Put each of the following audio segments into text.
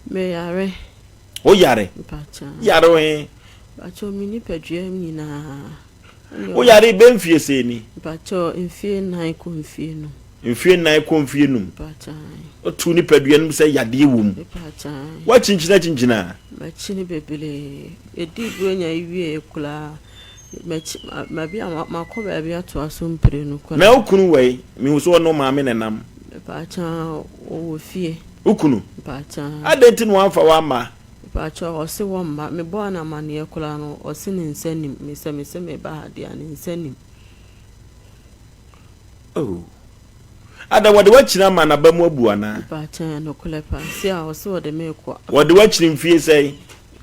Me yare. O yare. Pacha. Yare we. Pacha mini pedue nyina. O yare be mfie se ni. Pacha mfie nan ko mfie no. Mfie nan ko mfie num. Pacha. O tu ni pedue num se yade wum. Pacha. Wa chinchina. Ma chini bebele. Edi bronya iwie kula. Ma bia ma ko ba bia to asompre no kwa. Na okunu we, mi hu so no maame nenam. Pacha o fie. Okunu. Pacha. Adenti no amfa wa ma. Pacha o se wo ma me bo na ma ne kula no o se ne nsanim me se me ba ha dia ne nsanim. Oh. Ada wode wachira ma na ba mu abu ana. Pacha no kula pa se a o se wo de me kwa. Wode wachiri mfie sei.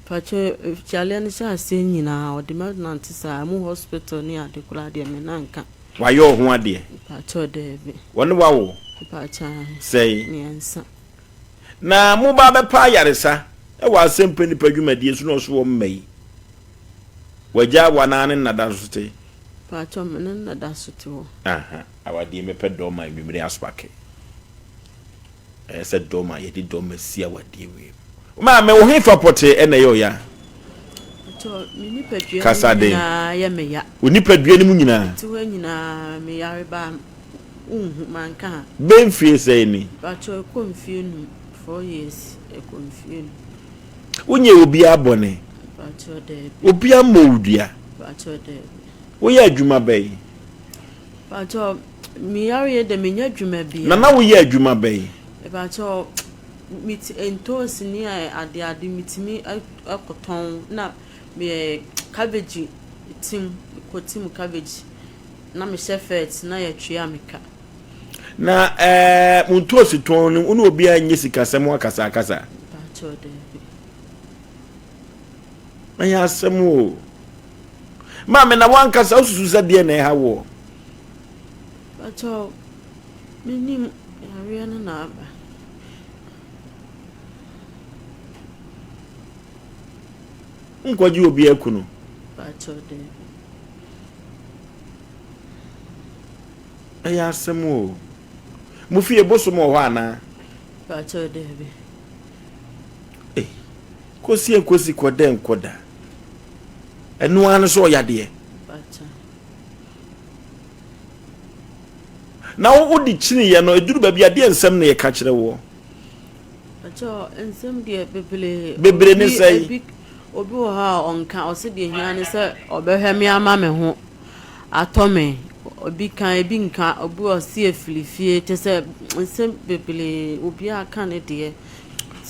Pacha chale ne sha se nyina o de ma na ntisa mu hospital ni ade kula de me nanka. Wa yo ho ade. Pacha de be. Wone wawo. Pacha sei. Nyansa. Na mu ba be pa yaresa. E wa sempe ni padwumadie so no so wo mmai. Waja wanane nada sote. Pacha me nada sote wo. Aha. Awade me pe doma bibiri aspake. Se doma ye di doma si awade we. Ma me wo hefa pote ene yo ya. To mini padua Kasade. Na ya me ya. Oni padua ni mu nyina. Ti wo nyina me yare ba manka. Ben fie sei ni. Pacha ko mfie nu 4 years e ko mfie nu. Wonye obi abone. Pacha de. Obi amodua. Pacha de. Wo ye adwuma bai. Pacha mi yare de me nya adwuma bi. Na wo ye adwuma bai. Pacha mit entos ni ade mitimi akoton na me cabbage tim cabbage na me chefet na ya twia meka. Na muntosi ton no unu obi anye sikasem akasa. Pacha de. Anya asem o. Ma me na wankasa osusu se de na ha wo. Pacha minim yare na aba. Nkwaji obi akunu. Pacha de. Anya asem o. Mu fie bosom o ho ana. Pacha de be. Kosi koden koda. Enu anu so yade. Pacha. Na wo di chini ye no eduru ba bia de ensem na ye ka kire wo. Pacha ensem de Bebere ni sei. Obi wo ha onka o se de hia ne se obehwemi ama me ho atome obi kan ebi nka obi o se afilifie te se nsem bebele obi aka ne de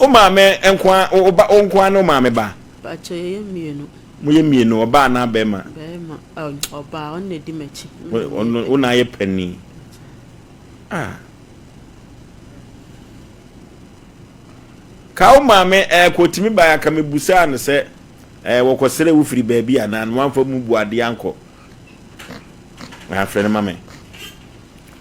O maame enkwa oba onkwa no maame ba. Pacha ye mienu. Mo ye mienu oba na be ma. Be ma oba on ne di machi. O na ye pani. Ah. Ka o maame kotimi ba ya ka mebusa ne se wokosere wo firi baabi ana no amfa mu bu ade anko. Ma frene mame.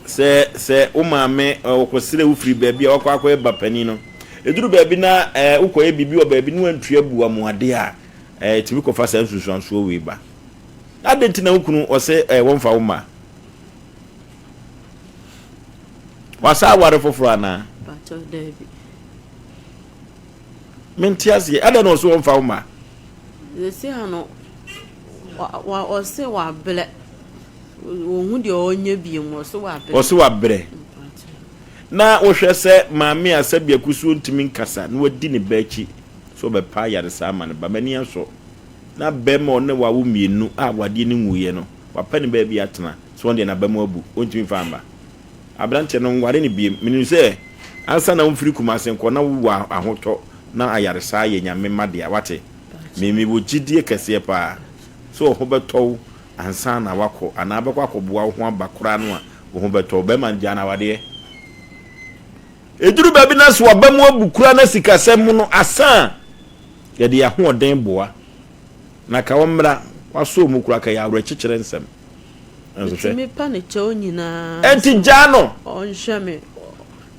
Se o maame wokosere wo firi baabi akwa e ba pani no. Eduru baabi na ukoye bibi o baabi no antua bu amuade a timi ko fa sa nsusuanso we ba. Adenti na ukunu o se wonfa wo ma. Wasa aware foforo ana. Pacha David. Mentiasi ada no so wonfa wo ma. Ze si hano wa o se wa ble. Ohun de onye bi mo so wa ble. O se wa bre. Na wo hwe se maame asabia kusu ntimi nkasa na wadi ne baachi so be pa yare sa ma ne ba mani aso na be mo ne wa wo mienu a wade ne nwuye no wa pa ne ba bi atena so wonde na ba mo abu ontimi fa amba abrante no ngware ne bi menu se ansa na wonfiri kumase nko na wo ahoto na ayare sa ye nyame made a wate mimi wo gidie kase pa so ho beto ansa na wako ana abekwa akoboa ho abakora no a ho beto be man dia na wade eduru babi na so abamu abukura na sikasem no asa yede ya ho oden boa na ka womra waso mu kura ka ya awre kikire nsem enso hwe me pa ne cho nyina enti jano on hweme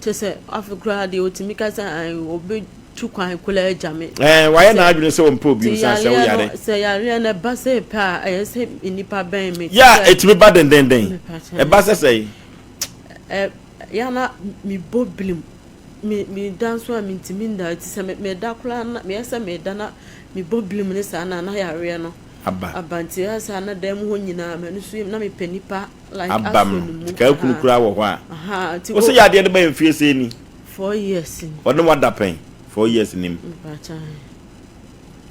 tese afukura de otimi kasa obe tukwan kula ejame waye na adwene se won pa obi nsa se wo yare se yare na ba se pa se inipa ben me ya etimi ba den e ba se sei yana mi boblim me dance so me ntimi nda ti se me da kula na me ese me da na me boblim ne sa na yare no abanti ya sa na dem ho nyina me no so na me panipa like asonu ka kura wo ho a o se ya de ba mfie se ni 4 years ni o no wada pen 4 years nim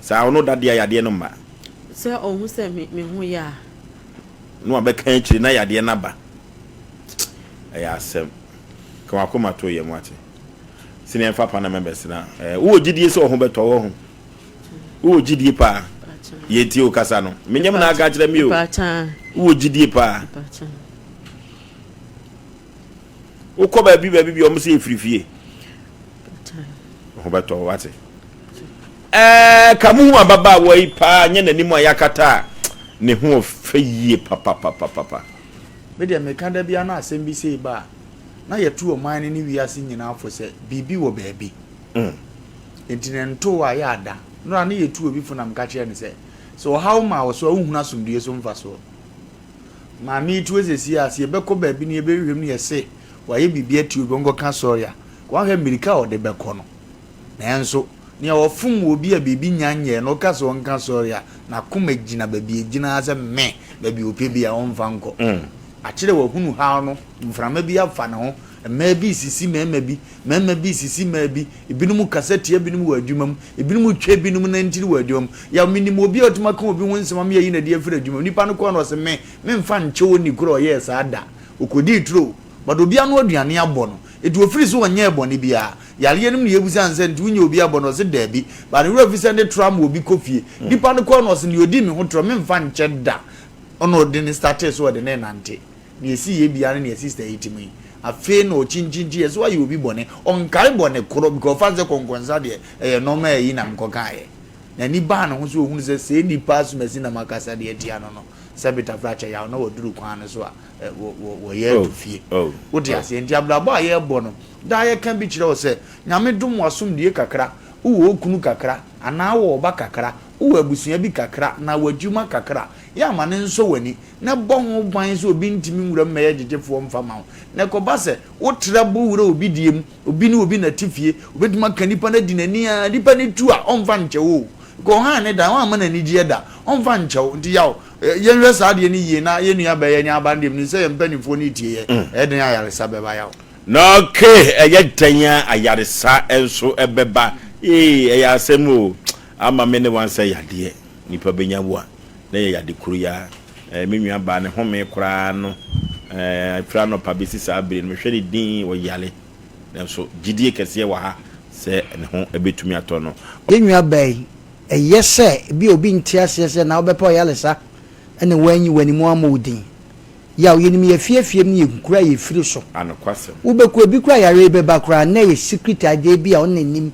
sa ono da dia ya de no ma se o hu se me hu ya no abeka nchiri na ya de na ba ya asem ka wakoma to ye mu ate sine mfa pa na members na wo gidie se o ho beto wo ho wo gidie pa ye ti o kasa no menyam na aga kire mi o wo gidie pa wo ko ba bi o mo se efrifie ho beto wo ate kamu hu ababa wo yi pa nye nanimu ayakata ne ho feyie papa me de me kan da bia na asem bi sei ba na yetu o man ni wiase nyina afo se bibi wo baabi entinento wa ya ada no na yetu obi fo na mka kire ne se so how ma wo so ahuna somdue so mfa so ma mi tu ezesi ase be ko baabi ni ebe hwem ne yese wa ye bibi ati obi ngo ka so ya kwa ha mirika o de be ko no na enso ne ofum obi a bibi nyanye no ka so nka so ya na kuma gina baabi gina ase me baabi opi bia on fa nko akire wa hunu ha no mframa bi afa ne ho ma bi sisi mema bi sisi ma bi ebinum kasete ebinum wa adwumam ebinum twa ebinum na ntiri wa adwumam ya minim obi otuma kan obi won nsema me yi na de afira adwumam nipa no ko no se me mfa nche woni kuro ye sa ada okodi tro but obi anu aduane abo no edu ofiri so wonye ebo ne bia yale nim ne yebusa nse nti wonye obi abo no se dabi but we ofisa ne tram obi kofie nipa no ko no se ne odi me ho tro me mfa nche da ono de ne status wo de ne nante ne esi ye bia ne sister hitimi afe no chinchinji eso ayi obi bone onkai bone kro because fanze konkonsa de normal yi na mkokae na ni ba na ho so ohunu se ni pass mesi na makasa de etia no sabita fracha ya no woduru kwan no so wo ye fie wo de ase ntia blabo aye bono da ye kan bi kire wo se nyame dum wasum die kakra wo okunu kakra ana wo ba kakra wo abusua bi kakra na wadwuma kakra ya mane nso wani na bon ban so obi ntimi nwura meye jejefo mfama na ko ba se wo trabo wura obi diem obi ni obi na tifie obi duma kanipa na dinani a nipa ni tu a onfa nche wo ko ha ne da wa mana ni die da onfa nche wo ndi yawo ye nwe sa de ni ye na ye nua ba ye nya ba ndem ni se ye mpanifo ni tie ye den ayaresa be ba yawo na okay eye tanya ayaresa enso ebeba eya asemo ama me ne wan say yade nipa benya wo a na ye yade kuru ya menua ba ne home kura no fra no pa besi sa abire no hwede din wo yale so gidie kese wa ha se ne ho ebetumi ato no yenua bai yese bi obi ntiase se na obepo yale sa ene wanyi wanimu amodin ya yenim ye fiefiem ne kura ye firi so anokwasem ubeku obi kura yare beba kura na ye secret ade bi a onanim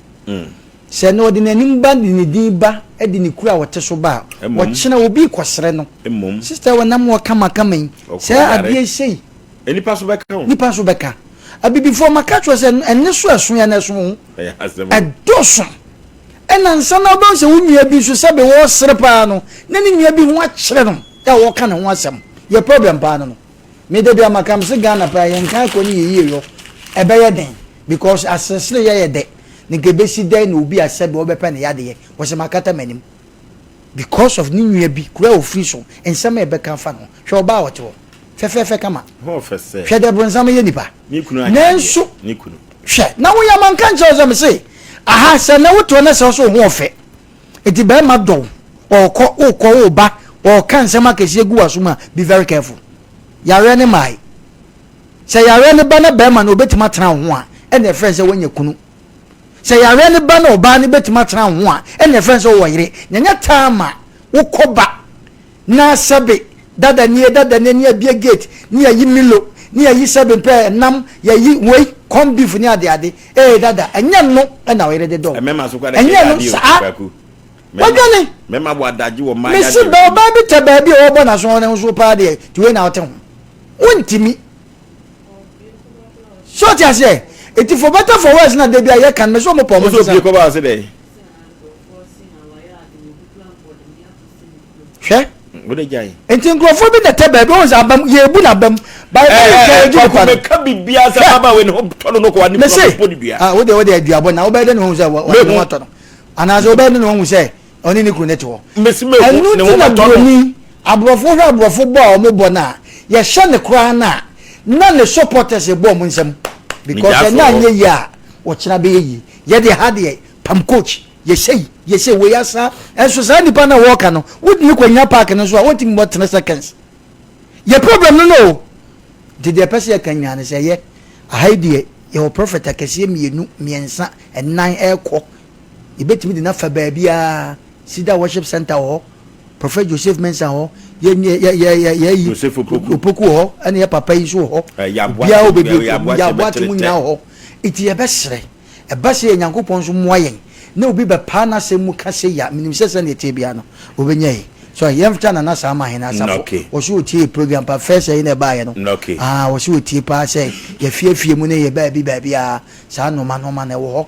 se no de nanim ba de din ba e de ni kura wote so ba wo kyena obi kwasere no sister wonam wo kama se ade sei enipa so beka ho nipa so beka abibifo maka twa se enne so aso ya na so ho adoso ena nsana ba se wunua bi so se be wo sere pa no na ni nua bi ho akyere no ya wo ka ne ho asem ye problem pa no me de bia makam se Ghana pa ye nkan ko ni ye yo ebe ye den because asesle ye de ni gebesi den no bi asebe obepa ne yade ye wo se makata manim because of ni nua bi kura ofri so ensema ebe kan fa no hwe oba wote wo fefe kama ho fese hwe de bronsam ye nipa ni kunu nanso ni kunu hwe na wo ya mankan che zo me se aha se na woto na se so ho ofe eti be ma do okọ oba o kan se ma kesi egu asuma be very careful yare ne mai se yare ne ba na be ma na obetima tran ho a e na friend se wanya kunu se yare ne ba na oba ne betima tran ho a e na friend se wo yire nyanya tama wo koba na sabe dada ne abia gate ni ayi milo ni ayi sabe pe nam yayi wei come beef ni ade dada enya no e na wo yire de do emema so kwa de kwaku wagane mema bo adaji wo ma mesi ba ba bi te ba bi o bo na so ne so pa de ti we na wote ho wontimi so ti ase eti for better for worse na de bia ye kan me so mo po mo so bi ko ba se de hwe wo de jai enti nkrofo bi na te ba bi o za bam ye bu na bam me kabi bia sa baba we no tono no ko ani podi bia wo de aduabo na wo be de no hu say wo no tono ana so be no hu say oni ni kru net wo mesime ko ne wo tono abrofo hwa abrofo bo o mo bo na ye hye ne kra na ne supporters e bo mo nsem because na anye ya wo kira be yi ye de hade pam coach ye say we yasa enso sa nipa na wo ka no wo di ko nya park no so a wo tim mo 3 seconds ye problem no did the person ye kan nya ne say ye ahide ye prophet akese mienu miensa enan ekọ ibetimi di na fa ba bia sida worship center ho prophet Joseph Mensa ho ye Joseph opoku ho ene papa yi so ho bia obebi ya boati munya ho iti ye besre e base Nyankopon so moyen na obi be pa na semu ka se ya minim sese na tie bia no obenya yi so yem fta na sa ma hena safo wo so tie program pa first yi na ba ye no wo so tie pa say ye fie mu ne ye ba bia sa no ma na wo ho